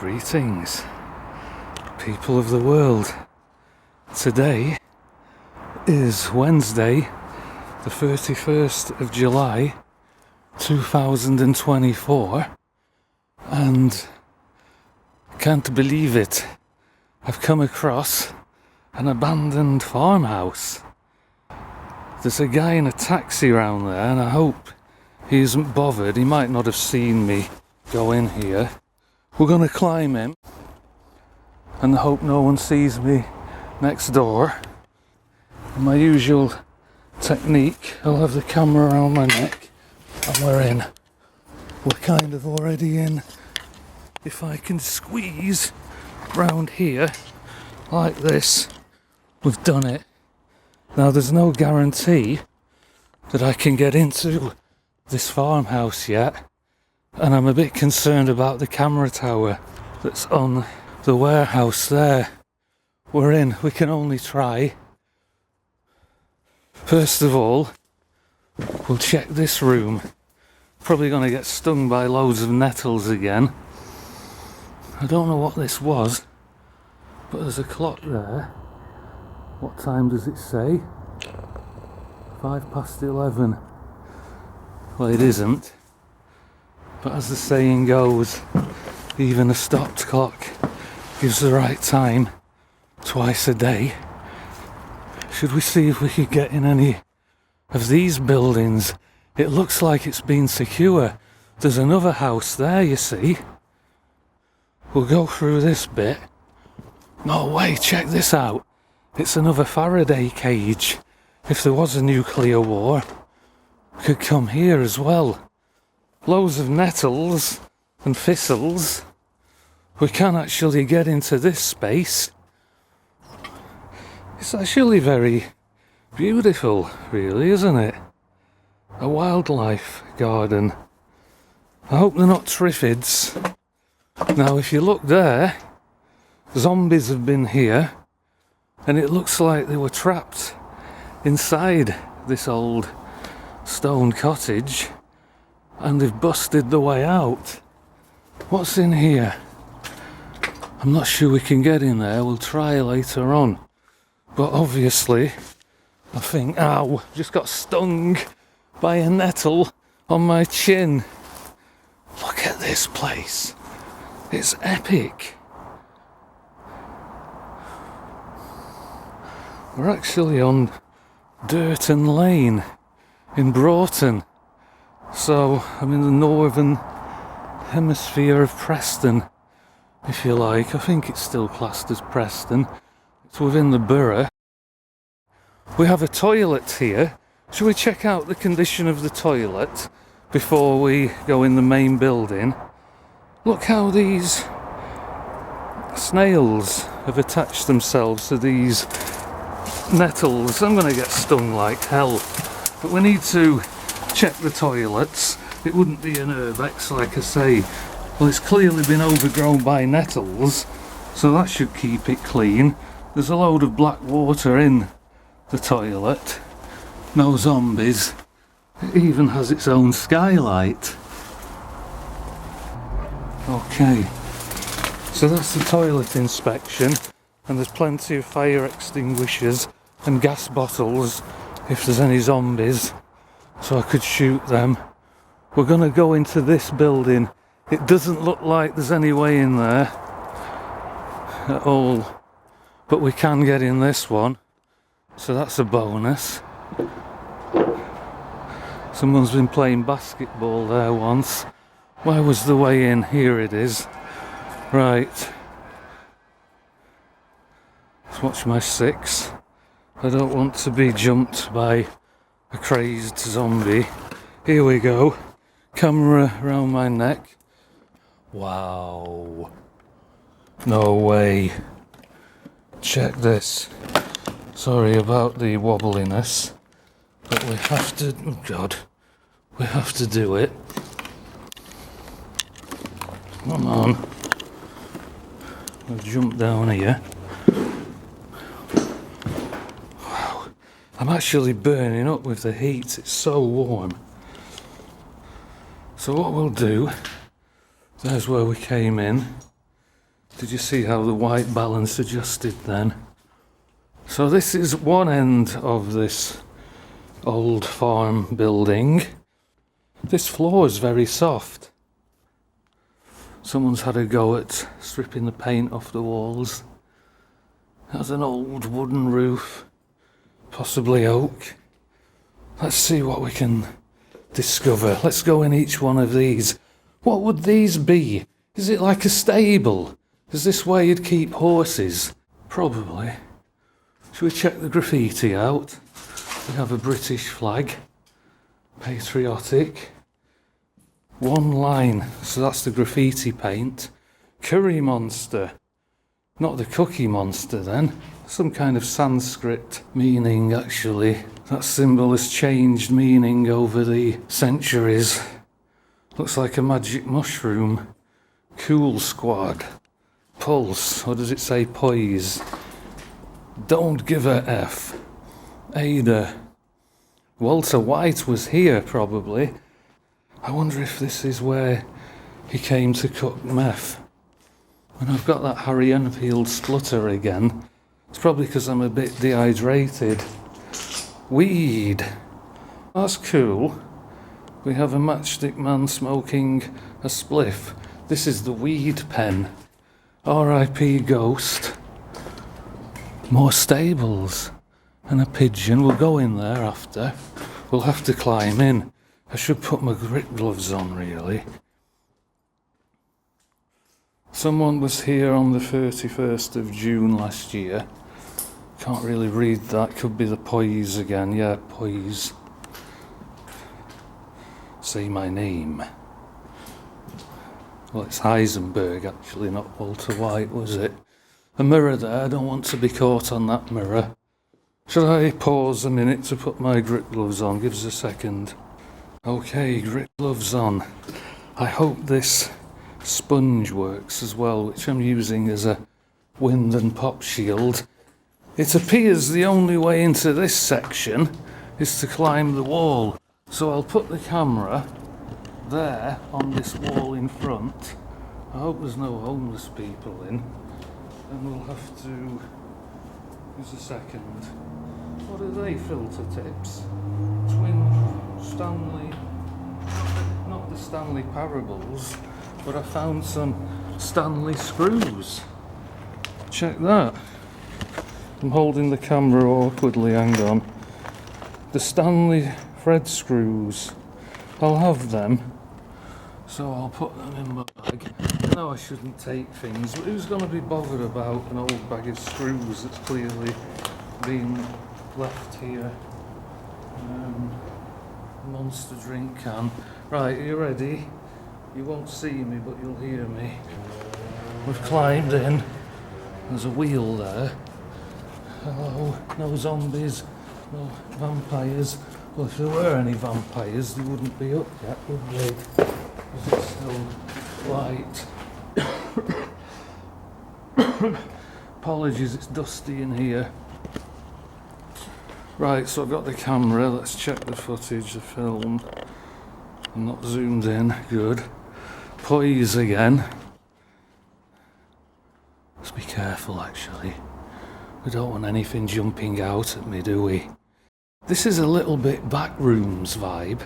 Greetings, people of the world. Today is Wednesday, the 31st of July 2024, and I can't believe it. I've come across an abandoned farmhouse. There's a guy in a taxi around there, and I hope he isn't bothered. He might not have seen me go in here. We're going to climb in and hope no one sees me next door. In my usual technique, I'll have the camera around my neck and we're in. We're kind of already in. If I can squeeze round here like this, we've done it. Now there's no guarantee that I can get into this farmhouse yet, and I'm a bit concerned about the camera tower that's on the warehouse there. We're in, we can only try. First of all, we'll check this room. Probably going to get stung by loads of nettles again. I don't know what this was, but there's a clock there. What time does it say? 11:05. Well, it isn't. But as the saying goes, even a stopped clock gives the right time twice a day. Should we see if we could get in any of these buildings? It looks like it's been secure. There's another house there, you see. We'll go through this bit. No way, check this out. It's another Faraday cage. If there was a nuclear war, we could come here as well. Loads of nettles and thistles. We can actually get into this space. It's actually very beautiful, really, isn't it? A wildlife garden. I hope they're not triffids. Now, if you look there, zombies have been here, and it looks like they were trapped inside this old stone cottage. And they've busted the way out. What's in here? I'm not sure we can get in there. We'll try later on. But obviously, I think, ow, just got stung by a nettle on my chin. Look at this place. It's epic. We're actually on Durton Lane in Broughton. So I'm in the northern hemisphere of Preston, if you like. I think it's still classed as Preston. It's within the borough. We have a toilet here. Shall we check out the condition of the toilet before we go in the main building? Look how these snails have attached themselves to these nettles. I'm going to get stung like hell. But we need to check the toilets. It wouldn't be an urbex, like I say. Well, it's clearly been overgrown by nettles, so that should keep it clean. There's a load of black water in the toilet. No zombies. It even has its own skylight. Okay, so that's the toilet inspection, and there's plenty of fire extinguishers and gas bottles if there's any zombies, so I could shoot them. We're going to go into this building. It doesn't look like there's any way in there at all, but we can get in this one, so that's a bonus. Someone's been playing basketball there once. Where was the way in? Here it is. Right. Let's watch my 6. I don't want to be jumped by a crazed zombie. Here we go. Camera around my neck. Wow. No way. Check this. Sorry about the wobbliness, but we have to, oh God, we have to do it. Come on. I'll jump down here. Wow. I'm actually burning up with the heat. It's so warm. So what we'll do, there's where we came in. Did you see how the white balance adjusted then? So this is one end of this old farm building. This floor is very soft. Someone's had a go at stripping the paint off the walls. It has an old wooden roof, possibly oak. Let's see what we can discover. Let's go in each one of these. What would these be? Is it like a stable? Is this where you'd keep horses? Probably. Should we check the graffiti out? We have a British flag. Patriotic. One line, so that's the graffiti paint. Curry monster. Not the cookie monster then. Some kind of Sanskrit meaning actually. That symbol has changed meaning over the centuries. Looks like a magic mushroom. Cool squad. Pulse, or does it say poise? Don't give a F. Ada. Walter White was here probably. I wonder if this is where he came to cook meth. And I've got that Harry Enfield splutter again. It's probably because I'm a bit dehydrated. Weed. That's cool. We have a matchstick man smoking a spliff. This is the weed pen. R.I.P. Ghost. More stables. And a pigeon. We'll go in there after. We'll have to climb in. I should put my grip gloves on, really. Someone was here on the 31st of June last year. Can't really read that. Could be the poise again. Yeah, poise. Say my name. Well, it's Heisenberg, actually, not Walter White, was it? A mirror there. I don't want to be caught on that mirror. Should I pause a minute to put my grip gloves on? Give us a second. Okay, grip gloves on. I hope this sponge works as well, which I'm using as a wind and pop shield. It appears the only way into this section is to climb the wall. So I'll put the camera there on this wall in front. I hope there's no homeless people in. And we'll have to... Just a second. What are they, filter tips? Twin Stanley... Not the Stanley Parables, but I found some Stanley screws. Check that. I'm holding the camera awkwardly, hang on. The Stanley thread screws. I'll have them. So I'll put them in my bag. I know I shouldn't take things, but who's going to be bothered about an old bag of screws that's clearly been left here? Monster drink can. Right, are you ready? You won't see me, but you'll hear me. We've climbed in. There's a wheel there. Hello, no zombies, no vampires. Well, if there were any vampires, they wouldn't be up yet, would they? Because it's still light. Apologies, it's dusty in here. Right, so I've got the camera. Let's check the footage, the film. I'm not zoomed in. Good. Poise again. Let's be careful, actually. We don't want anything jumping out at me, do we? This is a little bit Backrooms vibe,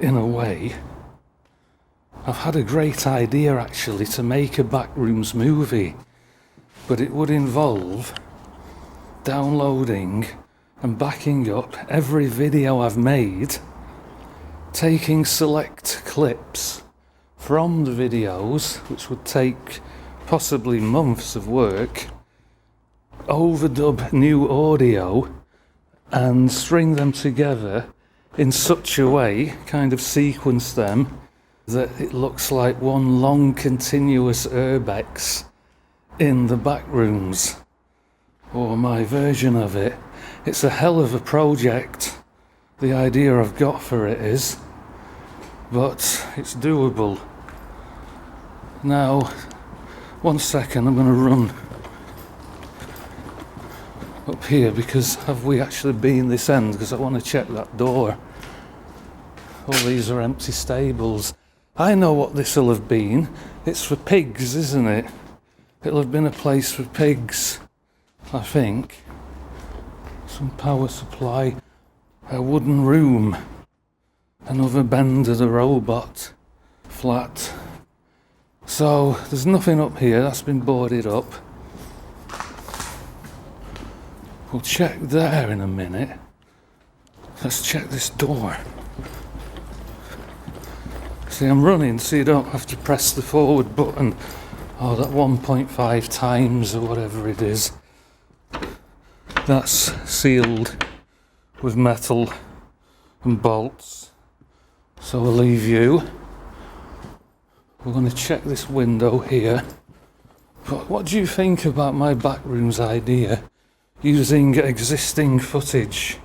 in a way. I've had a great idea, actually, to make a Backrooms movie. But it would involve downloading and backing up every video I've made, taking select clips from the videos, which would take possibly months of work, overdub new audio and string them together in such a way, kind of sequence them, that it looks like one long continuous urbex in the back rooms, or my version of it. It's a hell of a project, the idea I've got for it is, but it's doable. Now, 1 second, I'm going to run up here, because have we actually been this end? Because I want to check that door. All these are empty stables. I know what this will have been. It's for pigs, isn't it? It'll have been a place for pigs, I think. Some power supply, a wooden room, another Bender the robot flat. So there's nothing up here, that's been boarded up. We'll check there in a minute. Let's check this door. See, I'm running so you don't have to press the forward button. Oh, that 1.5 times or whatever it is. That's sealed with metal and bolts. So we'll leave you. We're going to check this window here. But what do you think about my backroom's idea? Using existing footage.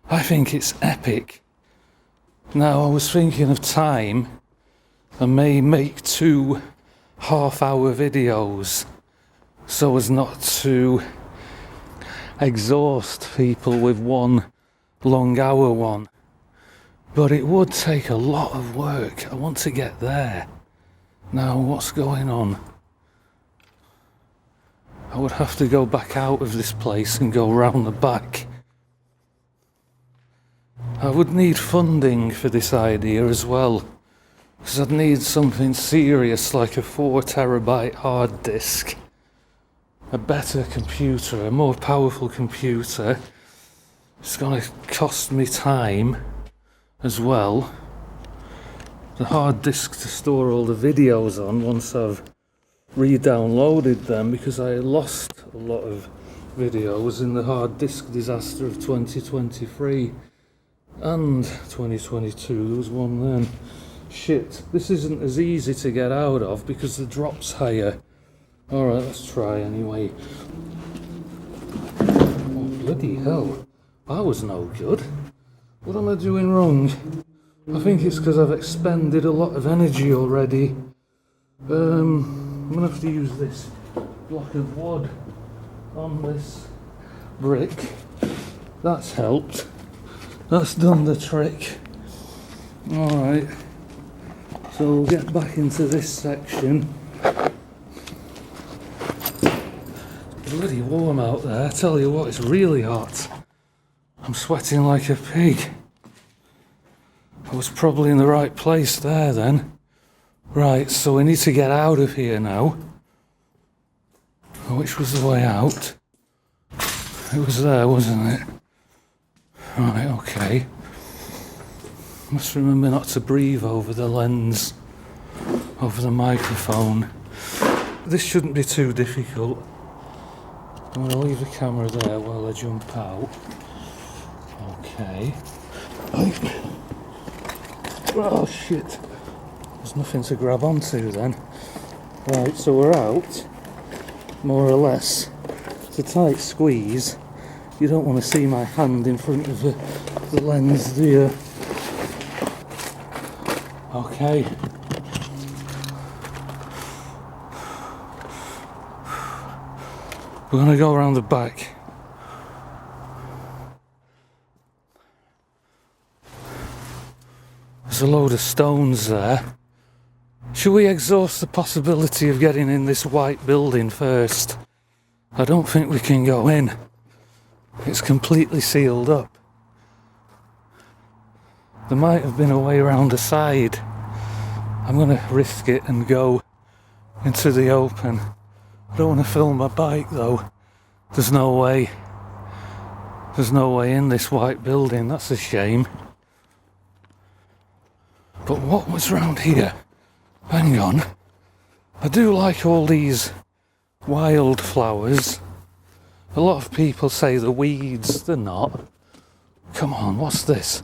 I think it's epic. Now I was thinking of time. I may make 2 half-hour videos so as not to exhaust people with one long hour one. But it would take a lot of work. I want to get there. Now what's going on? I would have to go back out of this place and go round the back. I would need funding for this idea as well, because I'd need something serious like a 4 terabyte hard disk, a better computer, a more powerful computer. It's going to cost me time as well. The hard disk to store all the videos on once I've re-downloaded them, because I lost a lot of videos in the hard disk disaster of 2023 and 2022. There was one then. Shit, this isn't as easy to get out of because the drop's higher. Alright, let's try anyway. Oh, bloody hell. That was no good. What am I doing wrong? I think it's because I've expended a lot of energy already. I'm going to have to use this block of wood on this brick. That's helped. That's done the trick. Alright. So we'll get back into this section. Bloody warm out there. I tell you what, it's really hot. I'm sweating like a pig. I was probably in the right place there then. Right, so we need to get out of here now. Which was the way out? It was there, wasn't it? Right, okay. Must remember not to breathe over the lens, over the microphone. This shouldn't be too difficult. I'm going to leave the camera there while I jump out. Okay. Oh shit. There's nothing to grab onto then. Right, so we're out, more or less. It's a tight squeeze. You don't want to see my hand in front of the lens, do you? Okay. We're going to go around the back. There's a load of stones there. Should we exhaust the possibility of getting in this white building first? I don't think we can go in. It's completely sealed up. There might have been a way around the side. I'm going to risk it and go into the open. I don't want to film my bike though. There's no way. There's no way in this white building. That's a shame. But what was round here? Hang on. I do like all these wildflowers. A lot of people say the weeds. They're not. Come on, what's this?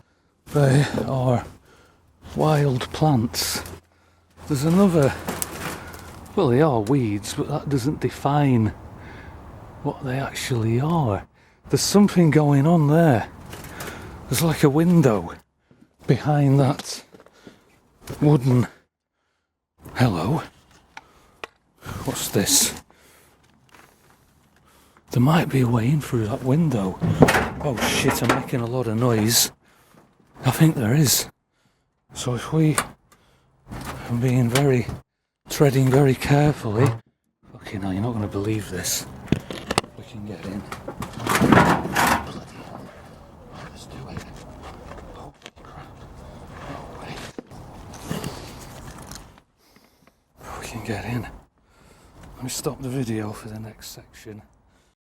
They are wild plants. There's another... Well, they are weeds, but that doesn't define what they actually are. There's something going on there. There's like a window behind that wooden... Hello? What's this? There might be a way in through that window. Oh shit, I'm making a lot of noise. I think there is. So if we... I'm being treading very carefully. Okay, now you're not going to believe this. We can get in. Bloody hell. Let's do it. Holy crap. No way. We can get in. Let me stop the video for the next section.